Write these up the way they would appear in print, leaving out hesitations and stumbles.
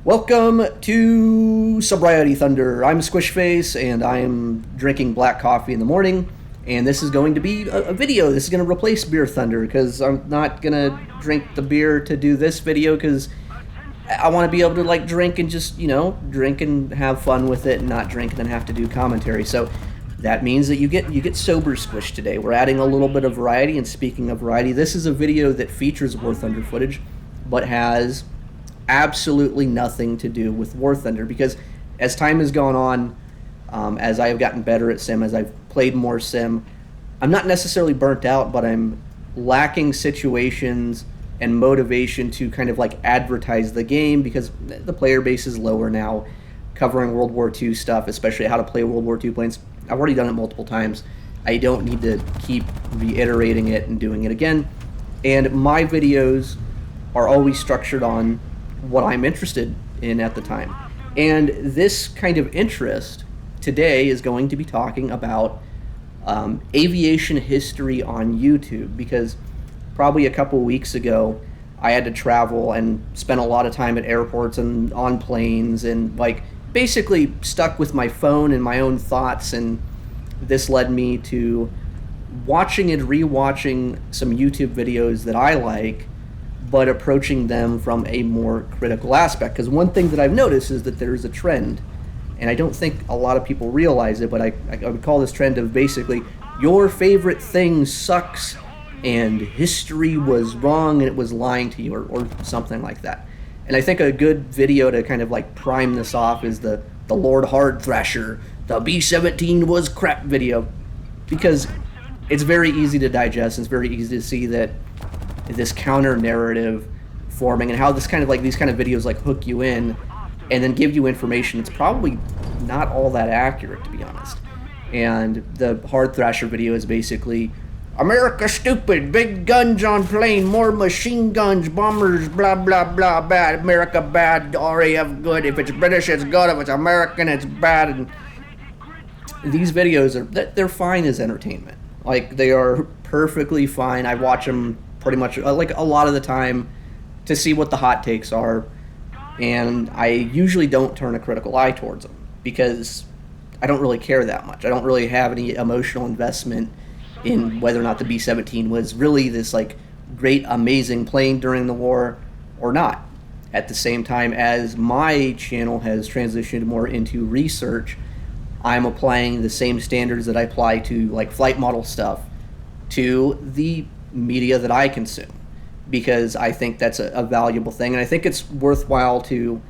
Welcome to Sobriety Thunder. I'm Squishface, and I'm drinking black coffee in the morning. And this is going to be a video. This is going to replace Beer Thunder because I'm not going to drink the beer to do this video because I want to be able to like drink and just, drink and have fun with it and not drink and then have to do commentary. So that means that you get sober Squish today. We're adding a little bit of variety, and speaking of variety, this is a video that features War Thunder footage but has absolutely nothing to do with War Thunder because as time has gone on, as I have gotten better at Sim, as I've played more Sim, I'm not necessarily burnt out, but I'm lacking situations and motivation to kind of like advertise the game because the player base is lower now, covering World War II stuff, especially how to play World War II planes. I've already done it multiple times. I don't need to keep reiterating it and doing it again. And my videos are always structured on what I'm interested in at the time. And this kind of interest today is going to be talking about aviation history on YouTube, because probably a couple weeks ago I had to travel and spent a lot of time at airports and on planes and like basically stuck with my phone and my own thoughts, and this led me to watching and rewatching some YouTube videos that I like, but approaching them from a more critical aspect. Because one thing that I've noticed is that there's a trend, and I don't think a lot of people realize it, but I would call this trend of basically your favorite thing sucks and history was wrong and it was lying to you, or something like that. And I think a good video to kind of like prime this off is the Lord Hard Thrasher, the B-17 was crap video, because it's very easy to digest and it's very easy to see that this counter narrative forming and how this kind of like these kind of videos like hook you in and then give you information that's probably not all that accurate, to be honest. And the Hard Thrasher video is basically America stupid, big guns on plane, more machine guns, bombers, blah blah blah, bad, America bad, RAF good, if it's British it's good, if it's American it's bad. And these videos they're fine as entertainment. Like, they are perfectly fine. I watch them pretty much like a lot of the time to see what the hot takes are, and I usually don't turn a critical eye towards them because I don't really care that much. I don't really have any emotional investment in whether or not the B-17 was really this like great amazing plane during the war or not. At the same time, as my channel has transitioned more into research, I'm applying the same standards that I apply to like flight model stuff to the media that I consume, because I think that's a valuable thing, and I think it's worthwhile to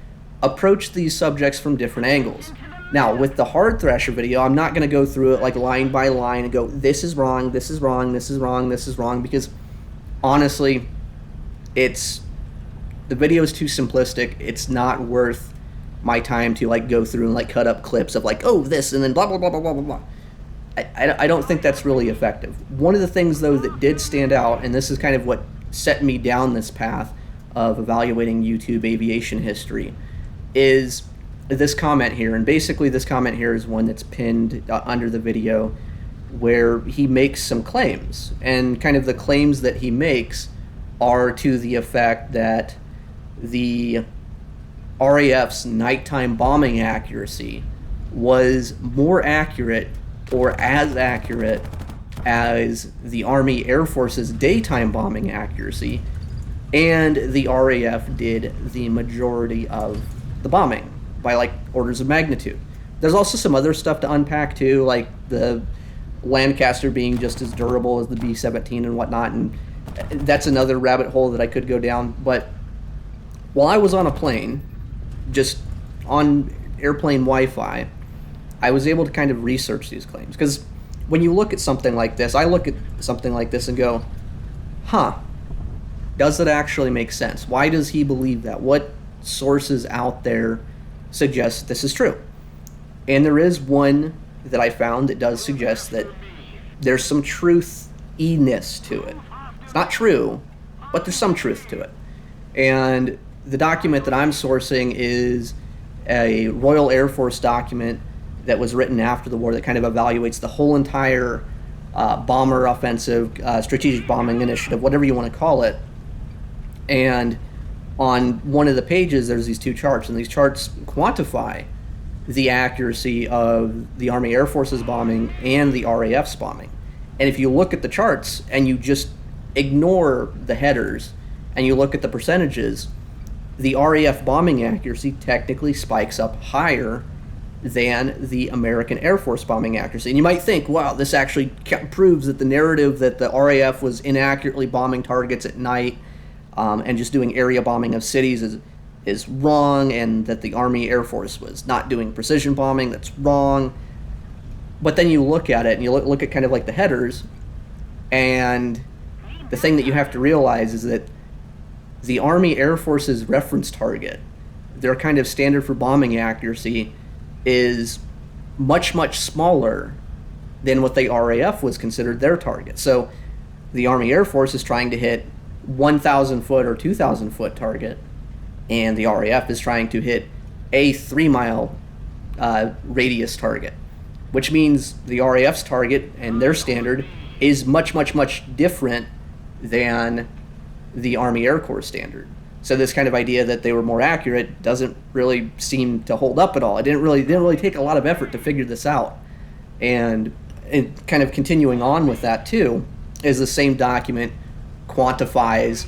approach these subjects from different angles. Now, with the Hard Thrasher video, I'm not going to go through it like line by line and go, this is wrong, this is wrong, this is wrong, this is wrong, because honestly, the video is too simplistic. It's not worth my time to like go through and like cut up clips of like, oh, this, and then blah, blah, blah, blah, blah, blah, blah. I don't think that's really effective. One of the things, though, that did stand out, and this is kind of what set me down this path of evaluating YouTube aviation history, is this comment here. And basically this comment here is one that's pinned under the video, where he makes some claims. And kind of the claims that he makes are to the effect that the RAF's nighttime bombing accuracy was more accurate or as accurate as the Army Air Force's daytime bombing accuracy, and the RAF did the majority of the bombing by like orders of magnitude. There's also some other stuff to unpack too, like the Lancaster being just as durable as the B-17 and whatnot, and that's another rabbit hole that I could go down. But while I was on a plane, just on airplane Wi-Fi, I was able to kind of research these claims, because when you look at something like this, I look at something like this and go, does it actually make sense? Why does he believe that? What sources out there suggest this is true? And there is one that I found that does suggest that there's some truth-iness to it. It's not true, but there's some truth to it. And the document that I'm sourcing is a Royal Air Force document that was written after the war that kind of evaluates the whole entire bomber offensive, strategic bombing initiative, whatever you want to call it. And on one of the pages, there's these two charts, and these charts quantify the accuracy of the Army Air Force's bombing and the RAF's bombing. And if you look at the charts and you just ignore the headers and you look at the percentages, the RAF bombing accuracy technically spikes up higher than the American Air Force bombing accuracy. And you might think, wow, this actually proves that the narrative that the RAF was inaccurately bombing targets at night and just doing area bombing of cities is wrong, and that the Army Air Force was not doing precision bombing. That's wrong. But then you look at it and you look at kind of like the headers, and the thing that you have to realize is that the Army Air Force's reference target, their kind of standard for bombing accuracy, is much, much smaller than what the RAF was considered their target. So the Army Air Force is trying to hit 1,000 foot or 2,000 foot target, and the RAF is trying to hit a 3-mile radius target, which means the RAF's target and their standard is much, much, much different than the Army Air Corps standard. So this kind of idea that they were more accurate doesn't really seem to hold up at all. It didn't really take a lot of effort to figure this out. And kind of continuing on with that too, is the same document quantifies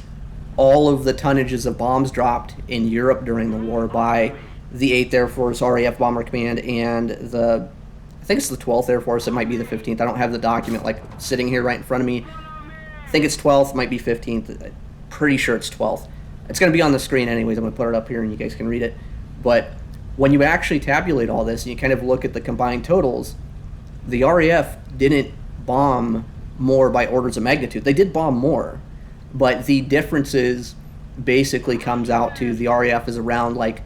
all of the tonnages of bombs dropped in Europe during the war by the 8th Air Force RAF Bomber Command and I think it's the 12th Air Force, it might be the 15th. I don't have the document like sitting here right in front of me. I think it's 12th, might be 15th. Pretty sure it's 12th. It's going to be on the screen anyways. I'm going to put it up here and you guys can read it. But when you actually tabulate all this and you kind of look at the combined totals, the RAF didn't bomb more by orders of magnitude. They did bomb more, but the differences basically comes out to the RAF is around like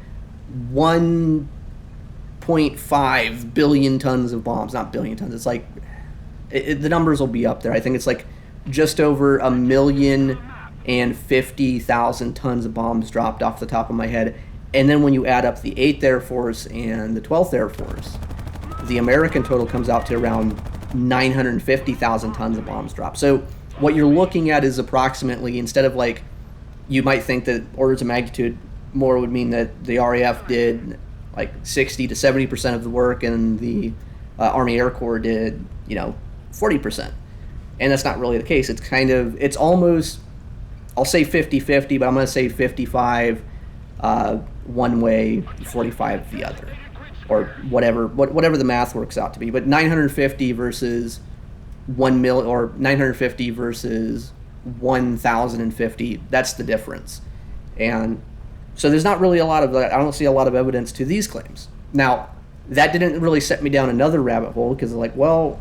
1.5 billion tons of bombs. Not billion tons. It's like, the numbers will be up there. I think it's like just over 1,050,000 tons of bombs dropped off the top of my head. And then when you add up the 8th Air Force and the 12th Air Force, the American total comes out to around 950,000 tons of bombs dropped. So what you're looking at is approximately, instead of like, you might think that orders of magnitude more would mean that the RAF did like 60 to 70% of the work and the Army Air Corps did, 40%. And that's not really the case. It's almost, I'll say 50-50, but I'm going to say 55 one way, 45 the other, or whatever the math works out to be. But 950 versus 1 mil, or 950 versus 1,050, that's the difference. And so there's not really a lot of that. I don't see a lot of evidence to these claims. Now, that didn't really set me down another rabbit hole, because like, well,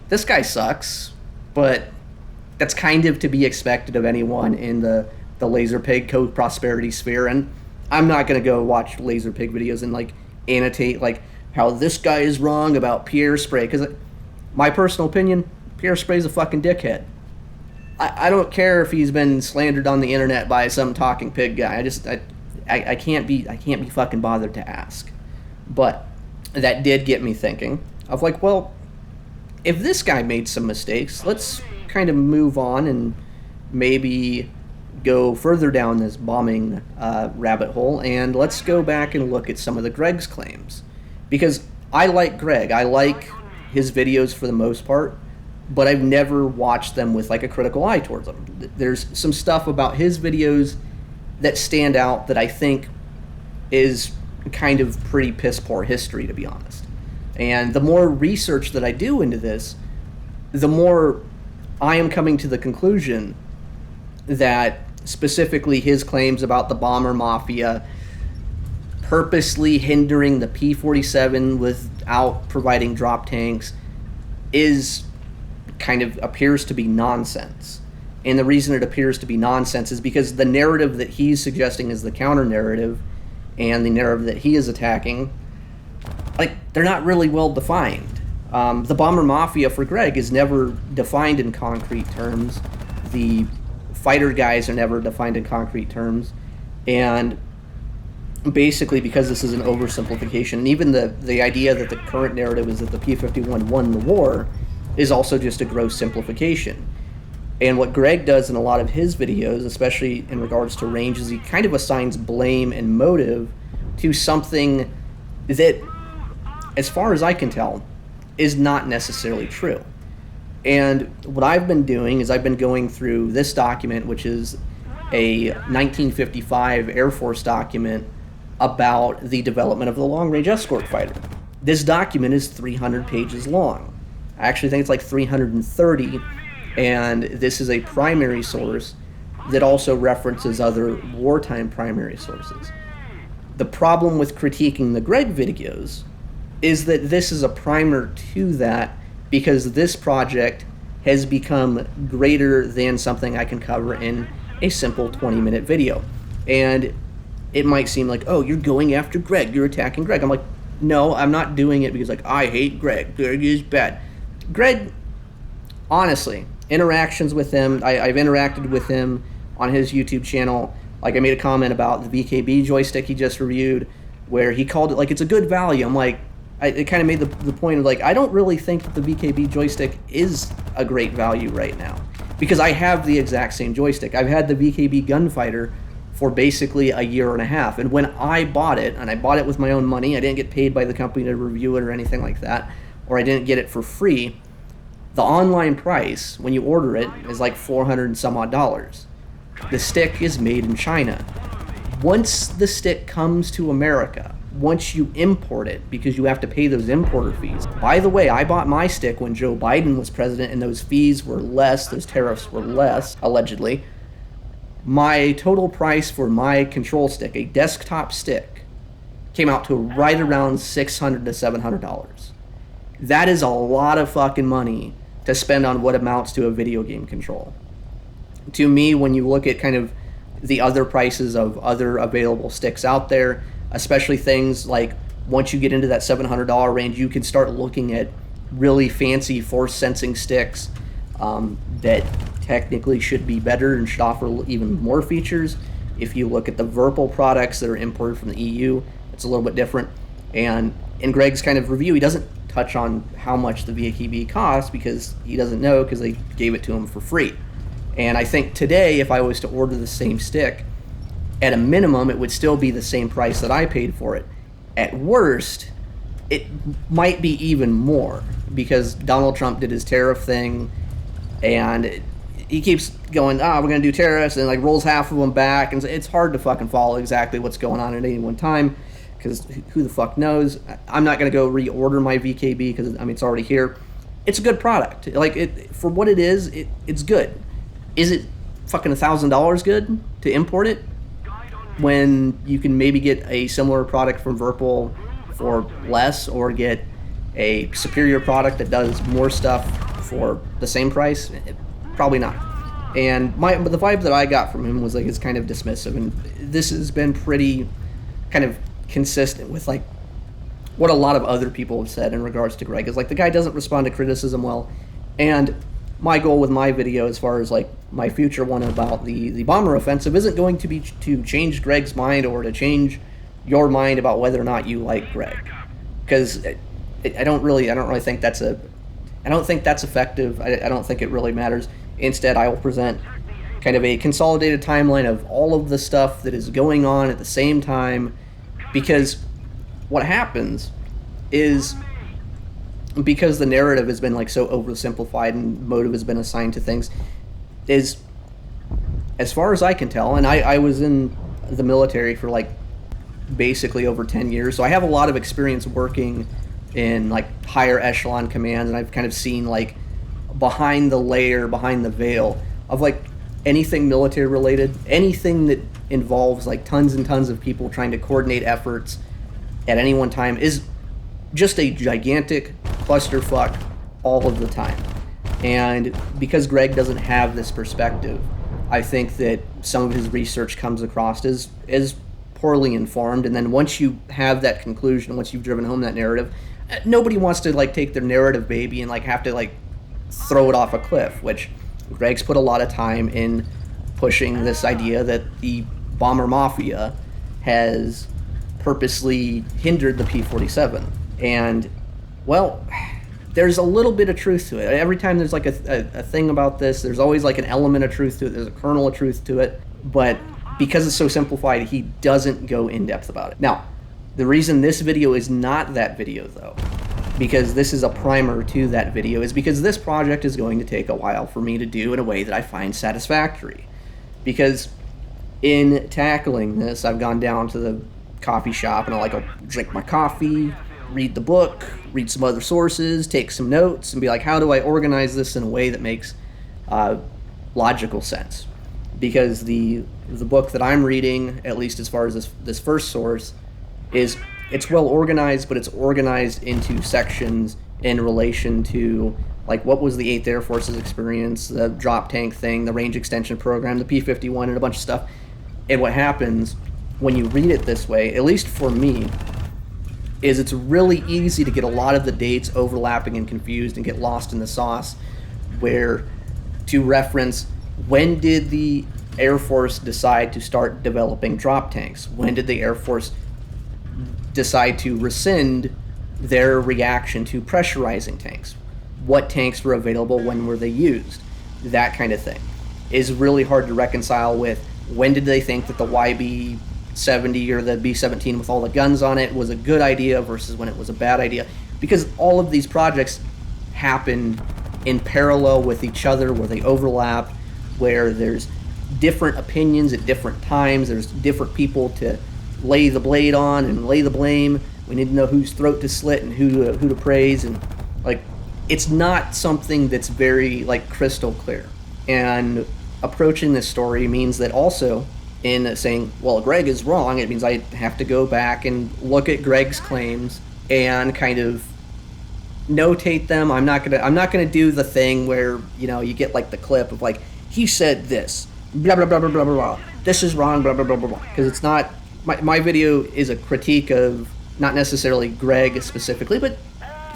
this guy sucks, but that's kind of to be expected of anyone in the laser pig co-prosperity sphere. And I'm not going to go watch laser pig videos and like annotate like how this guy is wrong about Pierre Spray, because my personal opinion, Pierre Spray's a fucking dickhead. I don't care if he's been slandered on the internet by some talking pig guy. I can't be fucking bothered to ask. But that did get me thinking of like, well, if this guy made some mistakes, let's kind of move on and maybe go further down this bombing rabbit hole, and let's go back and look at some of the Greg's claims. Because I like Greg. I like his videos for the most part, but I've never watched them with like a critical eye towards them. There's some stuff about his videos that stand out that I think is kind of pretty piss poor history, to be honest. And the more research that I do into this, the more I am coming to the conclusion that specifically his claims about the bomber mafia purposely hindering the P-47 without providing drop tanks is kind of appears to be nonsense. And the reason it appears to be nonsense is because the narrative that he's suggesting is the counter narrative, and the narrative that he is attacking, like, they're not really well defined. The bomber mafia for Greg is never defined in concrete terms. The fighter guys are never defined in concrete terms. And basically, because this is an oversimplification, and even the idea that the current narrative is that the P-51 won the war is also just a gross simplification. And what Greg does in a lot of his videos, especially in regards to range, is he kind of assigns blame and motive to something that, as far as I can tell, is not necessarily true. And what I've been doing is I've been going through this document, which is a 1955 Air Force document about the development of the long-range escort fighter. This document is 300 pages long. I actually think it's like 330, and this is a primary source that also references other wartime primary sources. The problem with critiquing the Greg videos is that this is a primer to that, because this project has become greater than something I can cover in a simple 20-minute video. And it might seem like, oh, you're going after Greg, you're attacking Greg. I'm like, no, I'm not doing it because like I hate Greg. Greg is bad. Greg, honestly, interactions with him, I've interacted with him on his YouTube channel. Like I made a comment about the VKB joystick he just reviewed, where he called it like it's a good value. I'm like, it kind of made the point of like, I don't really think that the VKB joystick is a great value right now, because I have the exact same joystick. I've had the VKB Gunfighter for basically a year and a half, and when I bought it, and I bought it with my own money, I didn't get paid by the company to review it or anything like that, or I didn't get it for free. The online price when you order it is like $400 and some odd. The stick is made in China. Once the stick comes to America, once you import it, because you have to pay those importer fees. By the way, I bought my stick when Joe Biden was president, and those fees were less, those tariffs were less, allegedly. My total price for my control stick, a desktop stick, came out to right around $600 to $700. That is a lot of fucking money to spend on what amounts to a video game control. To me, when you look at kind of the other prices of other available sticks out there, especially things like once you get into that $700 range, you can start looking at really fancy force sensing sticks that technically should be better and should offer even more features. If you look at the Virpil products that are imported from the EU, it's a little bit different. And in Greg's kind of review, he doesn't touch on how much the VKB costs because he doesn't know, because they gave it to him for free. And I think today, if I was to order the same stick, at a minimum, it would still be the same price that I paid for it. At worst, it might be even more, because Donald Trump did his tariff thing, and he keeps going, we're going to do tariffs, and like rolls half of them back, and it's hard to fucking follow exactly what's going on at any one time, because who the fuck knows. I'm not going to go reorder my VKB, because I mean, it's already here. It's a good product. Like, for what it is, it's good. Is it fucking $1,000 good to import it, when you can maybe get a similar product from Virpil for less, or get a superior product that does more stuff for the same price? Probably not. And the vibe that I got from him was like, it's kind of dismissive, and this has been pretty kind of consistent with like what a lot of other people have said in regards to Greg, is like the guy doesn't respond to criticism well. And my goal with my video, as far as like my future one about the bomber offensive, isn't going to be to change Greg's mind or to change your mind about whether or not you like Greg, because I don't really think that's effective. I don't think it really matters. Instead, I will present kind of a consolidated timeline of all of the stuff that is going on at the same time, because what happens is, because the narrative has been like so oversimplified and motive has been assigned to things, is, as far as I can tell, and I was in the military for like basically over 10 years, so I have a lot of experience working in like higher echelon commands, and I've kind of seen like behind the layer, behind the veil of like anything military related, anything that involves like tons and tons of people trying to coordinate efforts at any one time is just a gigantic clusterfuck all of the time. And because Greg doesn't have this perspective, I think that some of his research comes across as poorly informed. And then once you have that conclusion, once you've driven home that narrative, nobody wants to like take their narrative baby and like have to like throw it off a cliff, which Greg's put a lot of time in pushing this idea that the bomber mafia has purposely hindered the P-47. And, well, there's a little bit of truth to it. Every time there's like a thing about this, there's always like an element of truth to it. There's a kernel of truth to it. But because it's so simplified, he doesn't go in depth about it. Now, the reason this video is not that video, though, because this is a primer to that video, is because this project is going to take a while for me to do in a way that I find satisfactory. Because in tackling this, I've gone down to the coffee shop and I'll drink my coffee, read the book, read some other sources, take some notes, and be like, how do I organize this in a way that makes logical sense? Because the book that I'm reading, at least as far as this first source, it's well organized, but it's organized into sections in relation to like what was the 8th Air Force's experience, the drop tank thing, the range extension program, the P-51, and a bunch of stuff. And what happens when you read it this way, at least for me, is it's really easy to get a lot of the dates overlapping and confused and get lost in the sauce, where to reference, when did the Air Force decide to start developing drop tanks? When did the Air Force decide to rescind their reaction to pressurizing tanks? What tanks were available? When were they used? That kind of thing is really hard to reconcile with when did they think that the YB-70 or the B-17 with all the guns on it was a good idea versus when it was a bad idea. Because all of these projects happen in parallel with each other, where they overlap, where there's different opinions at different times, there's different people to lay the blade on and lay the blame. We need to know whose throat to slit and who to praise, and like it's not something that's very like crystal clear. And approaching this story means that also in saying, well, Greg is wrong, it means I have to go back and look at Greg's claims and kind of notate them. I'm not gonna do the thing where, you know, you get like the clip of like, he said this, blah blah blah blah blah blah blah, this is wrong, blah blah blah blah blah, because it's not. My video is a critique of not necessarily Greg specifically, but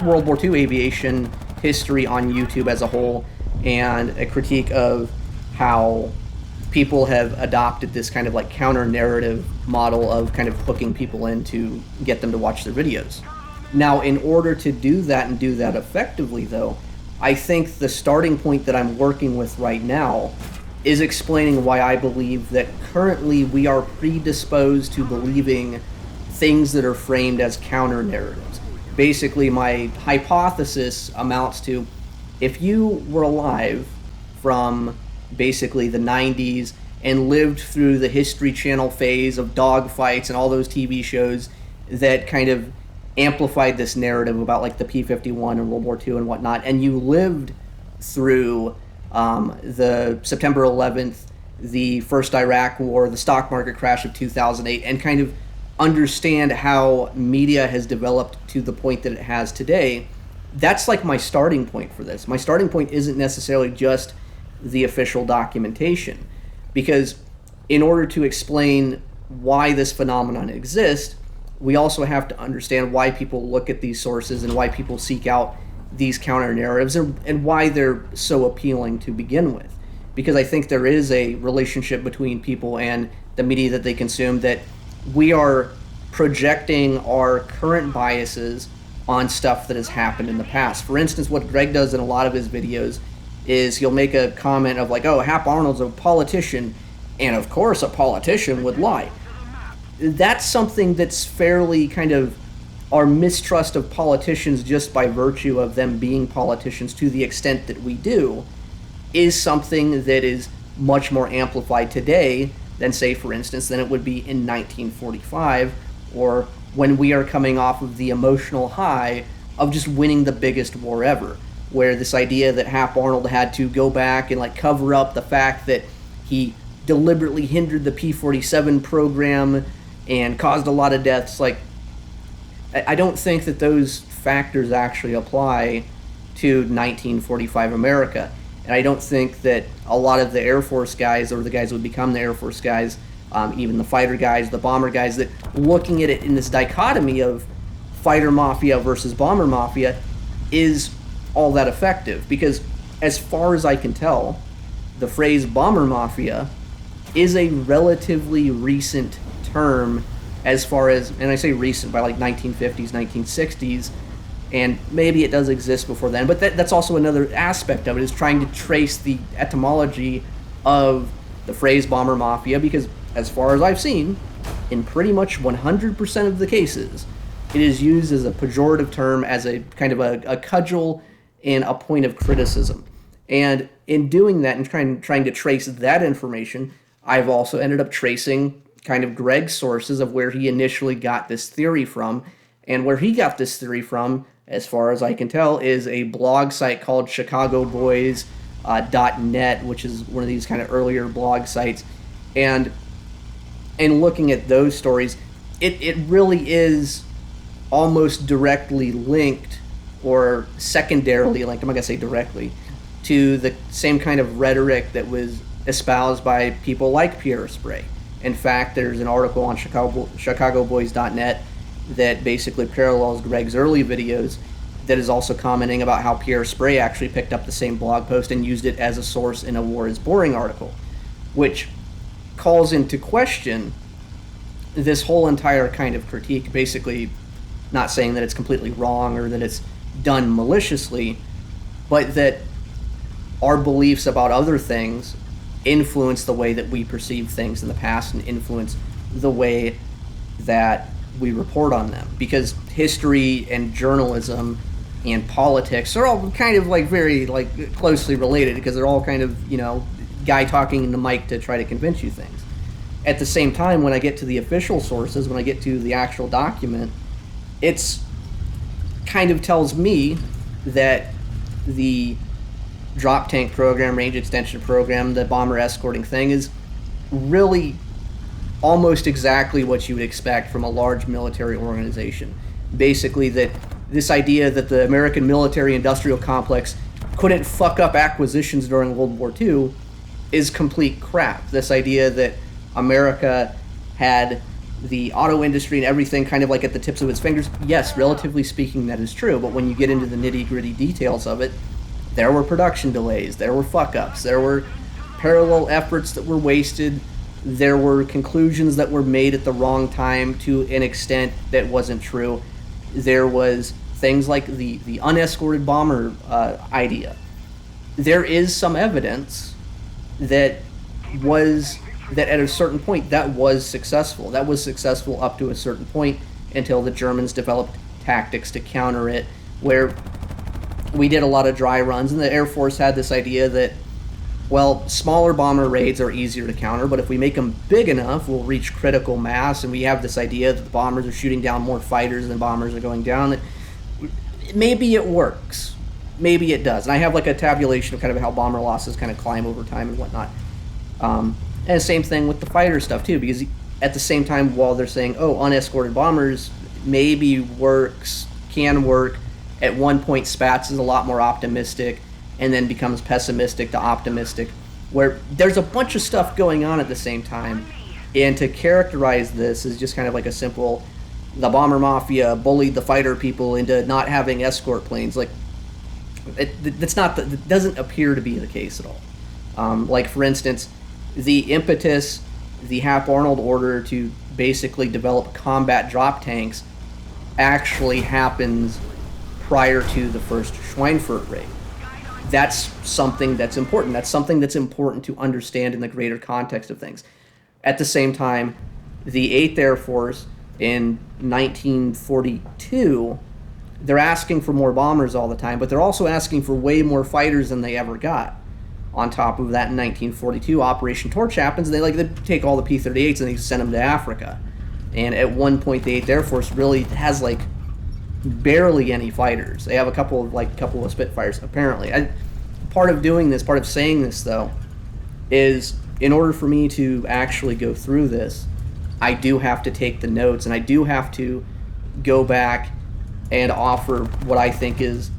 World War II aviation history on YouTube as a whole, and a critique of how people have adopted this kind of like counter-narrative model of kind of hooking people in to get them to watch their videos. Now, in order to do that and do that effectively, though, I think the starting point that I'm working with right now is explaining why I believe that currently we are predisposed to believing things that are framed as counter-narratives. Basically, my hypothesis amounts to, if you were alive from basically the 90s and lived through the History Channel phase of dogfights and all those TV shows that kind of amplified this narrative about like the P-51 and World War II and whatnot, and you lived through the September 11th, the first Iraq War, the stock market crash of 2008, and kind of understand how media has developed to the point that it has today, that's like my starting point for this. My starting point isn't necessarily just the official documentation, because in order to explain why this phenomenon exists, we also have to understand why people look at these sources and why people seek out these counter narratives, and why they're so appealing to begin with. Because I think there is a relationship between people and the media that they consume, that we are projecting our current biases on stuff that has happened in the past. For instance, what Greg does in a lot of his videos is he'll make a comment of like, oh, Hap Arnold's a politician, and of course a politician would lie. That's something that's fairly kind of our mistrust of politicians just by virtue of them being politicians to the extent that we do is something that is much more amplified today than, say, for instance, than it would be in 1945, or when we are coming off of the emotional high of just winning the biggest war ever, where this idea that Hap Arnold had to go back and like cover up the fact that he deliberately hindered the P-47 program and caused a lot of deaths, like, I don't think that those factors actually apply to 1945 America. And I don't think that a lot of the Air Force guys, or the guys who would become the Air Force guys, even the fighter guys, the bomber guys, that looking at it in this dichotomy of fighter mafia versus bomber mafia is all that effective. Because as far as I can tell, the phrase bomber mafia is a relatively recent term, as far as, and I say recent by like 1950s, 1960s, And maybe it does exist before then, but that's also another aspect of it, is trying to trace the etymology of the phrase bomber mafia, because as far as I've seen, in pretty much 100% of the cases, it is used as a pejorative term, as a kind of a cudgel and a point of criticism. And in doing that and trying to trace that information, I've also ended up tracing kind of Greg's sources of where he initially got this theory from. And where he got this theory from, as far as I can tell, is a blog site called chicagoboys.net, which is one of these kind of earlier blog sites. And looking at those stories, it really is almost directly linked, or secondarily linked, I'm not going to say directly, to the same kind of rhetoric that was espoused by people like Pierre Sprey. In fact, there's an article on chicagoboys.net that basically parallels Greg's early videos, that is also commenting about how Pierre Sprey actually picked up the same blog post and used it as a source in a War is Boring article, which calls into question this whole entire kind of critique. Basically, not saying that it's completely wrong or that it's done maliciously, but that our beliefs about other things influence the way that we perceive things in the past and influence the way that we report on them. Because history and journalism and politics are all kind of like very like closely related, because they're all kind of, you know, guy talking in the mic to try to convince you things. At the same time, when I get to the official sources, when I get to the actual document, it's kind of tells me that the drop tank program, range extension program, the bomber escorting thing is really almost exactly what you would expect from a large military organization. Basically, that this idea that the American military industrial complex couldn't fuck up acquisitions during World War II is complete crap. This idea that America had the auto industry and everything kind of like at the tips of its fingers, yes, relatively speaking, that is true. But when you get into the nitty-gritty details of it, there were production delays, there were fuck-ups, there were parallel efforts that were wasted, there were conclusions that were made at the wrong time to an extent that wasn't true. There was things like the unescorted bomber idea. There is some evidence that at a certain point that was successful. That was successful up to a certain point until the Germans developed tactics to counter it, where we did a lot of dry runs, and the Air Force had this idea that, well, smaller bomber raids are easier to counter, but if we make them big enough, we'll reach critical mass, and we have this idea that the bombers are shooting down more fighters than bombers are going down. Maybe it works. Maybe it does. And I have like a tabulation of kind of how bomber losses kind of climb over time and whatnot. And the same thing with the fighter stuff too, because at the same time, while they're saying, oh, unescorted bombers maybe can work, at one point Spatz is a lot more optimistic and then becomes pessimistic to optimistic, where there's a bunch of stuff going on at the same time. And to characterize this is just kind of like a simple, the bomber mafia bullied the fighter people into not having escort planes. Like, that doesn't appear to be the case at all. Like, for instance, the impetus, the Hap-Arnold order to basically develop combat drop tanks actually happens prior to the first Schweinfurt raid. That's something that's important. That's something that's important to understand in the greater context of things. At the same time, the 8th Air Force in 1942, they're asking for more bombers all the time, but they're also asking for way more fighters than they ever got. On top of that, in 1942, Operation Torch happens, and they take all the P-38s and they send them to Africa. And at one point, the 8th Air Force really has like barely any fighters. They have a couple of Spitfires, apparently. Part of doing this, part of saying this, though, is in order for me to actually go through this, I do have to take the notes, and I do have to go back and offer what I think is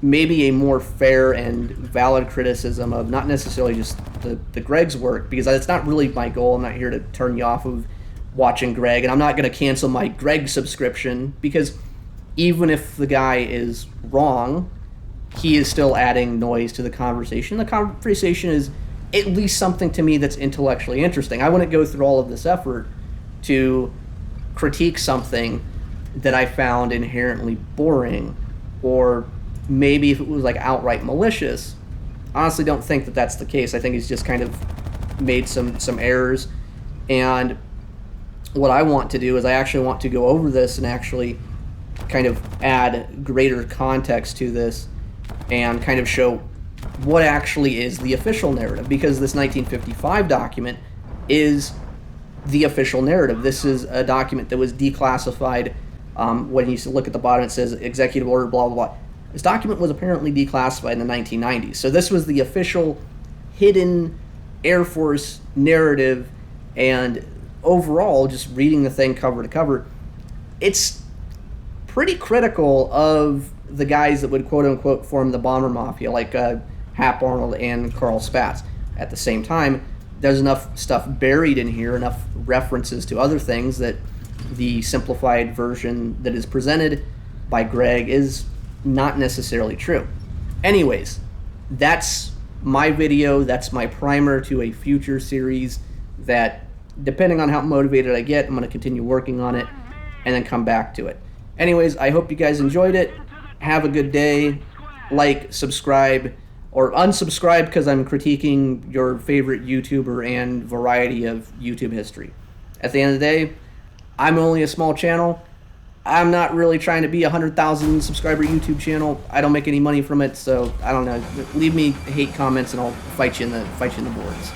maybe a more fair and valid criticism of not necessarily just the Greg's work, because it's not really my goal. I'm not here to turn you off of watching Greg, and I'm not going to cancel my Greg subscription, because even if the guy is wrong, he is still adding noise to the conversation. The conversation is at least something to me that's intellectually interesting. I wouldn't go through all of this effort to critique something that I found inherently boring, or maybe if it was like outright malicious. Honestly, don't think that that's the case. I think he's just kind of made some errors, and what I want to do is I actually want to go over this and actually kind of add greater context to this and kind of show what actually is the official narrative, because this 1955 document is the official narrative. This is a document that was declassified. When you look at the bottom, it says executive order, blah, blah, blah. This document was apparently declassified in the 1990s. So this was the official hidden Air Force narrative, and overall, just reading the thing cover to cover, it's pretty critical of the guys that would quote-unquote form the bomber mafia, like Hap Arnold and Carl Spaatz. At the same time, there's enough stuff buried in here, enough references to other things, that the simplified version that is presented by Greg is not necessarily true. Anyways, that's my video. That's my primer to a future series that, depending on how motivated I get, I'm going to continue working on it and then come back to it. Anyways, I hope you guys enjoyed it. Have a good day. Like, subscribe, or unsubscribe because I'm critiquing your favorite YouTuber and variety of YouTube history. At the end of the day, I'm only a small channel. I'm not really trying to be a 100,000 subscriber YouTube channel. I don't make any money from it, so I don't know. Leave me hate comments and I'll fight you in the boards.